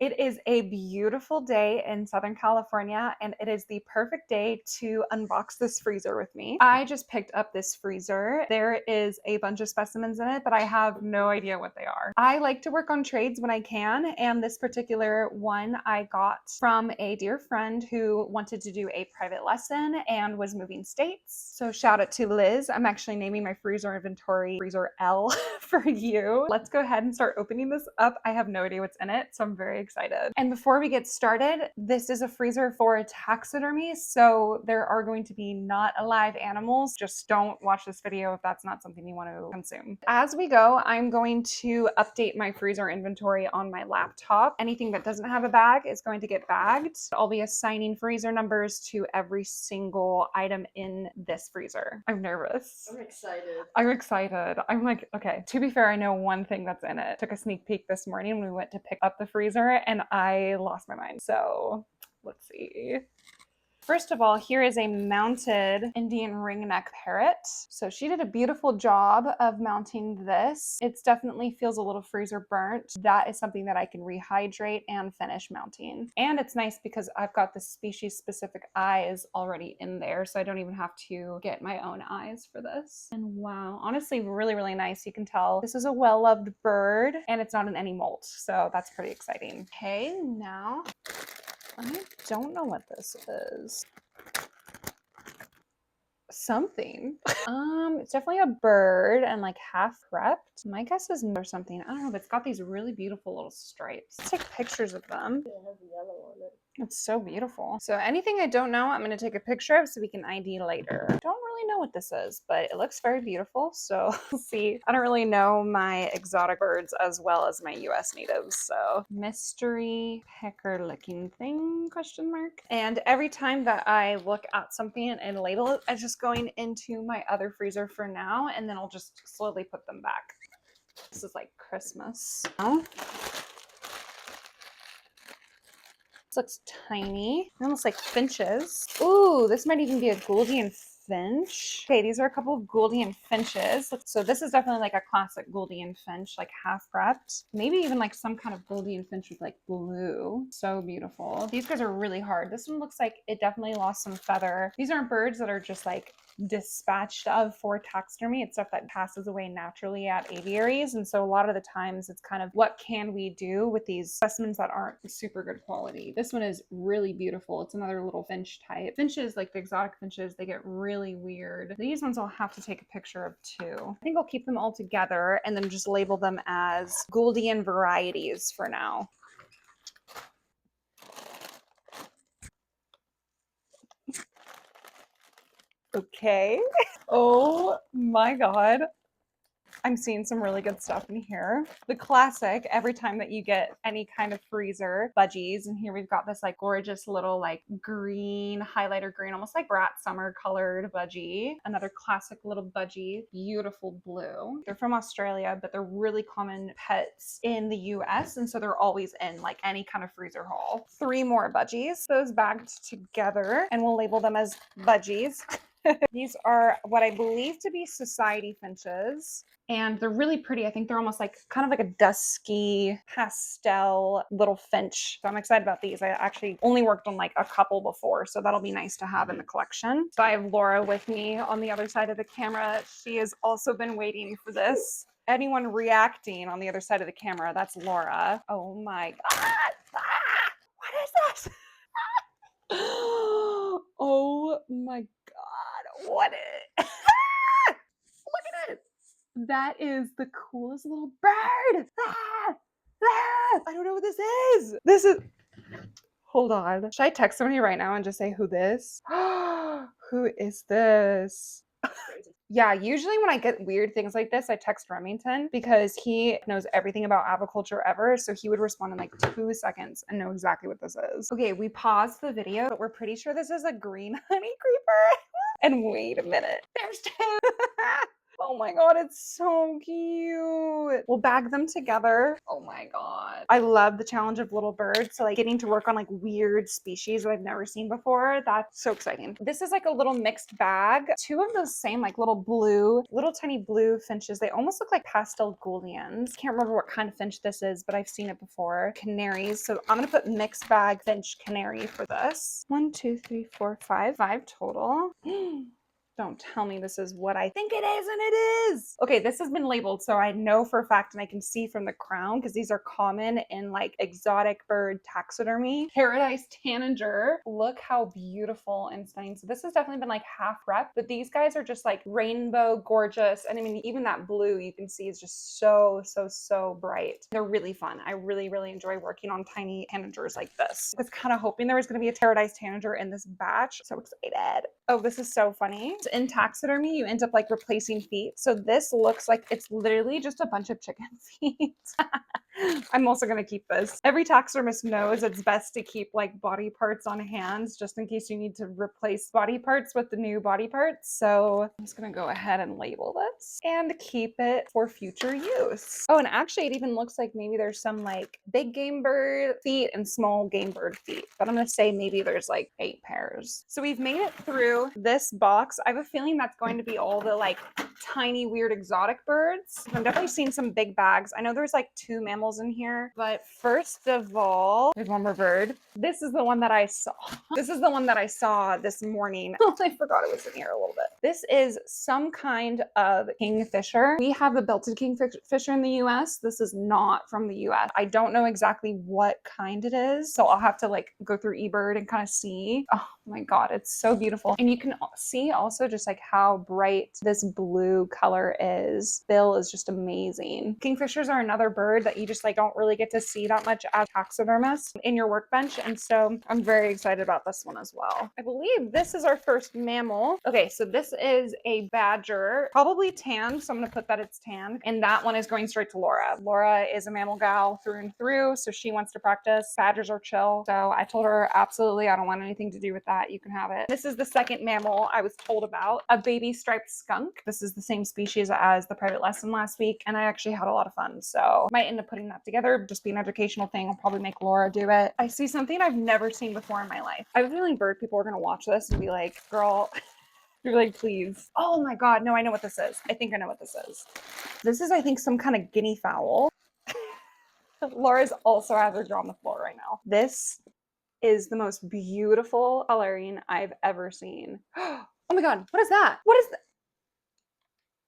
It is a beautiful day in Southern California, and it is the perfect day to unbox this freezer with me. I just picked up this freezer. There is a bunch of specimens in it, but I have no idea what they are. I like to work on trades when I can, and this particular one I got from a dear friend who wanted to do a private lesson and was moving states. So shout out to Liz. I'm actually naming my freezer inventory Freezer L for you. Let's go ahead and start opening this up. I have no idea what's in it, so I'm very excited. And before we get started, this is a freezer for taxidermy, so there are going to be not alive animals. Just don't watch this video if that's not something you want to consume. As we go, I'm going to update my freezer inventory on my laptop. Anything that doesn't have a bag is going to get bagged. I'll be assigning freezer numbers to every single item in this freezer. I'm nervous. I'm excited. I'm excited. I'm like, okay, to be fair, I know one thing that's in it. Took a sneak peek this morning when we went to pick up the freezer and I lost my mind. So let's see. First of all, here is a mounted Indian ringneck parrot. So she did a beautiful job of mounting this. It definitely feels a little freezer burnt. That is something that I can rehydrate and finish mounting. And it's nice because I've got the species specific eyes already in there, so I don't even have to get my own eyes for this. And wow, honestly, really, really nice. You can tell this is a well-loved bird and it's not in any molt, so that's pretty exciting. Okay, now I don't know what this is. Something. It's definitely a bird and like half prepped. My guess is or something. I don't know, but it's got these really beautiful little stripes. Let's take pictures of them. It has yellow on it. It's so beautiful. So anything I don't know, I'm going to take a picture of so we can ID later. Don't really know what this is, but it looks very beautiful. So we'll see. I don't really know my exotic birds as well as my US natives. So mystery pecker looking thing, question mark. And every time that I look at something and label it, I'm just going into my other freezer for now, and then I'll just slowly put them back. This is like Christmas. Oh. This looks tiny, almost like finches. Ooh, this might even be a Gouldian finch. Okay, these are a couple of Gouldian finches. So this is definitely like a classic Gouldian finch, like half prepped. Maybe even like some kind of Gouldian finch with like blue. So beautiful. These guys are really hard. This one looks like it definitely lost some feather. These aren't birds that are just like dispatched of for taxidermy. It's stuff that passes away naturally at aviaries, and so a lot of the times it's kind of what can we do with these specimens that aren't super good quality. This one is really beautiful. It's another little finch type. Finches, like the exotic finches, they get really weird. These ones I'll have to take a picture of too. I think I'll keep them all together and then just label them as Gouldian varieties for now. Okay. Oh my God. I'm seeing some really good stuff in here. The classic, every time that you get any kind of freezer, budgies. And here we've got this like gorgeous little like green, highlighter green, almost like brat summer colored budgie. Another classic little budgie, beautiful blue. They're from Australia, but they're really common pets in the US. And so they're always in like any kind of freezer haul. 3 more budgies, those bagged together, and we'll label them as budgies. These are what I believe to be society finches, and they're really pretty. I think they're almost like kind of like a dusky pastel little finch. So I'm excited about these. I actually only worked on like a couple before, so that'll be nice to have in the collection. So I have Laura with me on the other side of the camera. She has also been waiting for this. Anyone reacting on the other side of the camera, that's Laura. Oh my God. Ah, what is this? Oh my God, what is look at it. That is the coolest little bird. I don't know what this is. This is, hold on. Should I text somebody right now and just say who this? Who is this? Crazy. Yeah, usually when I get weird things like this, I text Remington because he knows everything about aviculture ever. So he would respond in like 2 seconds and know exactly what this is. Okay, we paused the video, but we're pretty sure this is a green honey creeper. And wait a minute, there's 2. Oh my god, it's so cute. We'll bag them together. Oh my god. I love the challenge of little birds. So like getting to work on like weird species that I've never seen before. That's so exciting. This is like a little mixed bag. Two of those same like little tiny blue finches. They almost look like pastel Goulians. Can't remember what kind of finch this is, but I've seen it before. Canaries. So I'm gonna put mixed bag finch canary for this. 1, 2, 3, 4, 5. 5 total. Don't tell me this is what I think it is, and it is. Okay, this has been labeled, so I know for a fact, and I can see from the crown, because these are common in like exotic bird taxidermy. Paradise tanager. Look how beautiful and stunning. So this has definitely been like half rep, but these guys are just like rainbow gorgeous. And I mean, even that blue you can see is just so, so, so bright. They're really fun. I really, really enjoy working on tiny tanagers like this. I was kind of hoping there was going to be a paradise tanager in this batch. So excited. Oh, this is so funny. In taxidermy, you end up like replacing feet. So this looks like it's literally just a bunch of chicken feet. I'm also going to keep this. Every taxidermist knows it's best to keep like body parts on hands just in case you need to replace body parts with the new body parts. So I'm just going to go ahead and label this and keep it for future use. Oh, and actually it even looks like maybe there's some like big game bird feet and small game bird feet, but I'm going to say maybe there's like 8 pairs. So we've made it through this box. I have a feeling that's going to be all the like tiny weird exotic birds. I'm definitely seeing some big bags. I know there's like 2 mammals in here, but first of all, there's one more bird. This is the one that I saw. This is the one that I saw this morning. I forgot it was in here a little bit. This is some kind of kingfisher. We have the belted kingfisher in the US. This is not from the US. I don't know exactly what kind it is, so I'll have to like go through eBird and kind of see. Oh my god, it's so beautiful. And you can see also just like how bright this blue color is. Bill is just amazing. Kingfishers are another bird that you just like don't really get to see that much as taxidermists in your workbench, and so I'm very excited about this one as well. I believe this is our first mammal. Okay, so this is a badger, probably tan, so I'm gonna put that it's tan, and that one is going straight to Laura. Laura is a mammal gal through and through, so she wants to practice. Badgers are chill, so I told her absolutely I don't want anything to do with that. You can have it. This is the second mammal I was told about, a baby striped skunk. This is the same species as the private lesson last week, and I actually had a lot of fun, so might end up putting that together, just be an educational thing. I'll probably make Laura do it. I see something I've never seen before in my life. I have a feeling bird people are gonna watch this and be like, girl, you're like, please. Oh my god, no, I know what this is. I think I know what this is. This is, I think, some kind of guinea fowl. Laura's also has her jaw on the floor right now. This is the most beautiful coloring I've ever seen. Oh my god, what is that? What is that?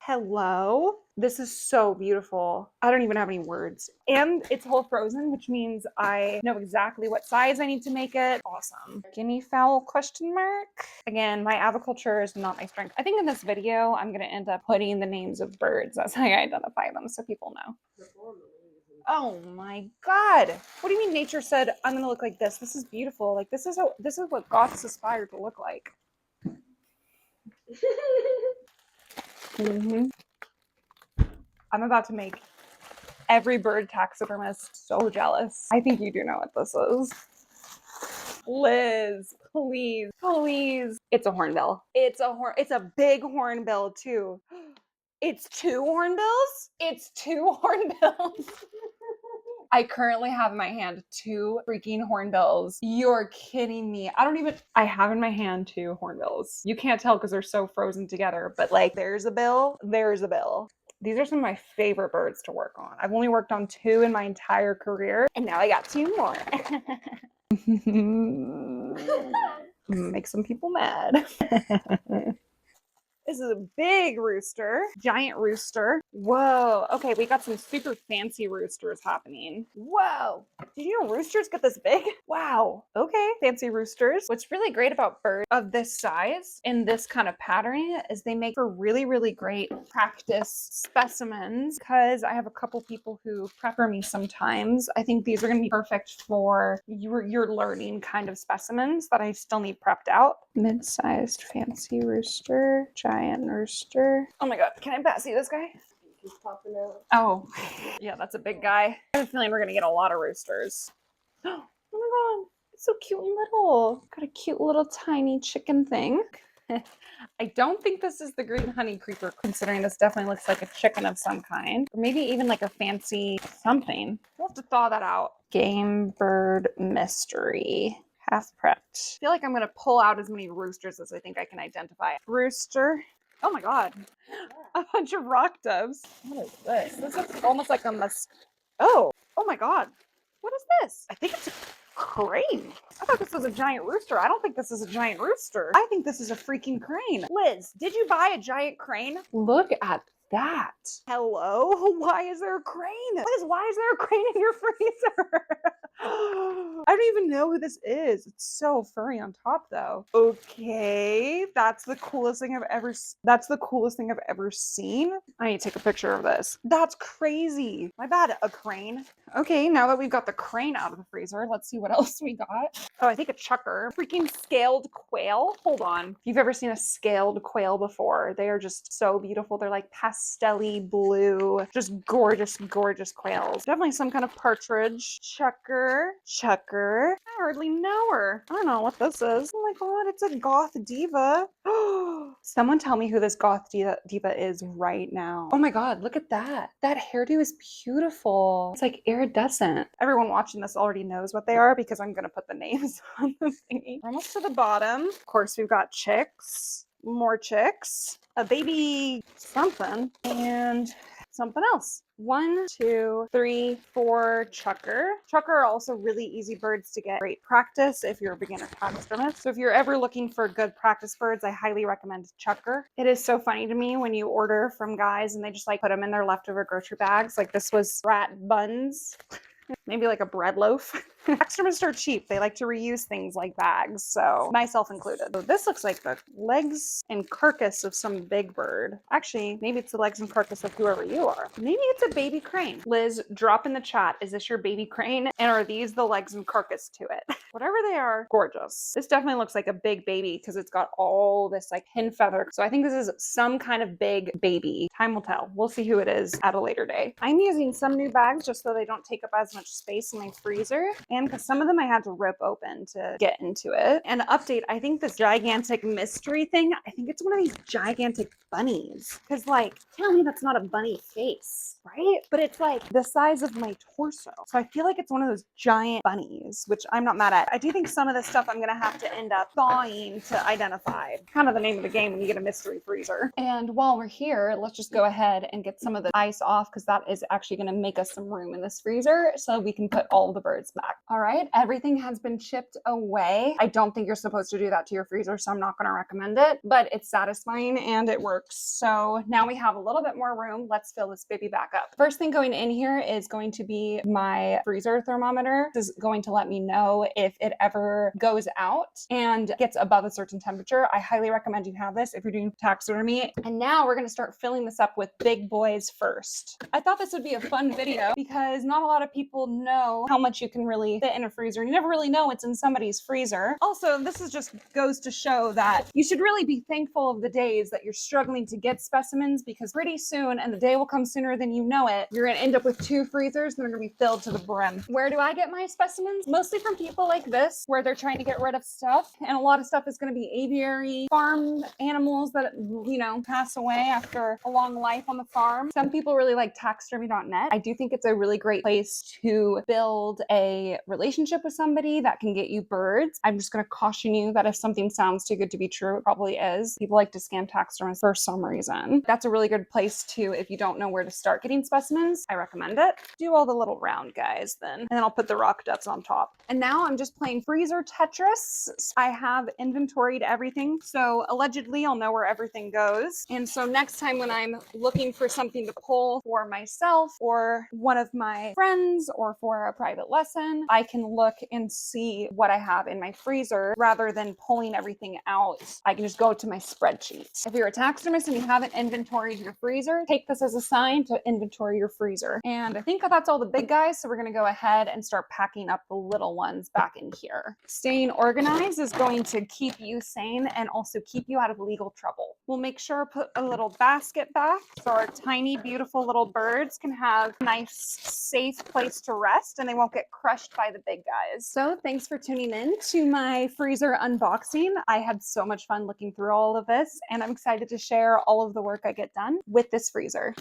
Hello? This is so beautiful. I don't even have any words. And it's whole frozen, which means I know exactly what size I need to make it. Awesome. Guinea fowl question mark? Again, my aviculture is not my strength. I think in this video, I'm going to end up putting the names of birds. That's how I identify them so people know. Oh my god. What do you mean nature said I'm going to look like this? This is beautiful. Like this is what goths aspire to look like. Mm-hmm. I'm about to make every bird taxidermist so jealous. I think you do know what this is. Liz, please, please. It's a hornbill. It's a big hornbill too. It's 2 hornbills? It's 2 hornbills. I currently have in my hand 2 freaking hornbills. You're kidding me. I have in my hand 2 hornbills. You can't tell because they're so frozen together, but like there's a bill, there's a bill. These are some of my favorite birds to work on. I've only worked on 2 in my entire career, and now I got 2 more. Make some people mad. This is a big rooster, giant rooster. Whoa. Okay, we got some super fancy roosters happening. Whoa. Did you know roosters get this big? Wow. Okay, fancy roosters. What's really great about birds of this size and this kind of patterning is they make for really, really great practice specimens, because I have a couple people who prep for me sometimes. I think these are going to be perfect for your learning kind of specimens that I still need prepped out. Mid-sized fancy rooster, giant rooster. Oh my god, can I see this guy? He's popping out. Oh, yeah, that's a big guy. I have a feeling we're gonna get a lot of roosters. Oh my god, it's so cute and little. Got a cute little tiny chicken thing. I don't think this is the green honey creeper, considering this definitely looks like a chicken of some kind. Or maybe even like a fancy something. We'll have to thaw that out. Game bird mystery. Half prepped. I feel like I'm going to pull out as many roosters as I think I can identify. Rooster. Oh my god. A bunch of rock doves. What is this? This looks almost like a Oh my god. What is this? I think it's a crane. I thought this was a giant rooster. I don't think this is a giant rooster. I think this is a freaking crane. Liz, did you buy a giant crane? Look at that. Hello? Why is there a crane? Liz, why is there a crane in your freezer? I don't even know who this is. It's so furry on top though. Okay, that's the coolest thing I've ever seen. I need to take a picture of this. That's crazy. My bad, a crane. Okay, now that we've got the crane out of the freezer, let's see what else we got. Oh, I think a chucker. Freaking scaled quail. Hold on. If you've ever seen a scaled quail before, they are just so beautiful. They're like pastel-y blue, just gorgeous, gorgeous quails. Definitely some kind of partridge. Chucker. I hardly know her. I don't know what this is. Oh my god, it's a goth diva. Someone tell me who this goth diva is right now. Oh my god, look at that. That hairdo is beautiful. It's like iridescent. Everyone watching this already knows what they are because I'm gonna put the names on the thingy. We're almost to the bottom. Of course, we've got chicks, more chicks, a baby something, and something else. 1, 2, 3, 4 chucker. Chucker are also really easy birds to get great practice if you're a beginner taxidermist. So if you're ever looking for good practice birds, I highly recommend chucker. It is so funny to me when you order from guys and they just like put them in their leftover grocery bags. Like this was rat buns. Maybe like a bread loaf. Taxidermists are cheap. They like to reuse things like bags, so myself included. So this looks like the legs and carcass of some big bird. Actually, maybe it's the legs and carcass of whoever you are. Maybe it's a baby crane. Liz, drop in the chat. Is this your baby crane? And are these the legs and carcass to it? Whatever they are, gorgeous. This definitely looks like a big baby because it's got all this like pin feather. So I think this is some kind of big baby. Time will tell. We'll see who it is at a later day. I'm using some new bags just so they don't take up as much space in my freezer. And because some of them I had to rip open to get into it. And update, I think this gigantic mystery thing, I think it's one of these gigantic bunnies. Because like, tell me that's not a bunny face, right? But it's like the size of my torso. So I feel like it's one of those giant bunnies, which I'm not mad at. I do think some of this stuff I'm gonna have to end up thawing to identify. Kind of the name of the game when you get a mystery freezer. And while we're here, let's just go ahead and get some of the ice off because that is actually gonna make us some room in this freezer so we can put all the birds back. All right, everything has been chipped away. I don't think you're supposed to do that to your freezer, so I'm not gonna recommend it, but it's satisfying and it works. So now we have a little bit more room. Let's fill this baby back up. First thing going in here is going to be my freezer thermometer. This is going to let me know if it ever goes out and gets above a certain temperature. I highly recommend you have this if you're doing taxidermy. And now we're gonna start filling this up with big boys first. I thought this would be a fun video because not a lot of people know how much you can really fit in a freezer. You never really know what's in somebody's freezer. Also, this is just goes to show that you should really be thankful of the days that you're struggling to get specimens because pretty soon, and the day will come sooner than you know it, you're gonna end up with 2 freezers and they're gonna be filled to the brim. Where do I get my specimens? Mostly from people like this, where they're trying to get rid of stuff. And a lot of stuff is gonna be aviary, farm animals that, you know, pass away after a long life on the farm. Some people really like taxidermy.net. I do think it's a really great place to build a relationship with somebody that can get you birds. I'm just gonna caution you that if something sounds too good to be true, it probably is. People like to scam taxidermists for some reason. That's a really good place to, if you don't know where to start getting specimens, I recommend it. Do all the little round guys then, and then I'll put the rock ducks on top. And now I'm just playing freezer Tetris. I have inventoried everything, so allegedly I'll know where everything goes. And so next time when I'm looking for something to pull for myself or one of my friends or for a private lesson, I can look and see what I have in my freezer rather than pulling everything out. I can just go to my spreadsheet. If you're a taxidermist and you haven't inventoried your freezer, take this as a sign to inventory your freezer. And I think that's all the big guys, so we're gonna go ahead and start packing up the little ones back in here. Staying organized is going to keep you sane and also keep you out of legal trouble. We'll make sure to put a little basket back so our tiny, beautiful little birds can have a nice, safe place to rest and they won't get crushed by the big guys. So thanks for tuning in to my freezer unboxing. I had so much fun looking through all of this, and I'm excited to share all of the work I get done with this freezer.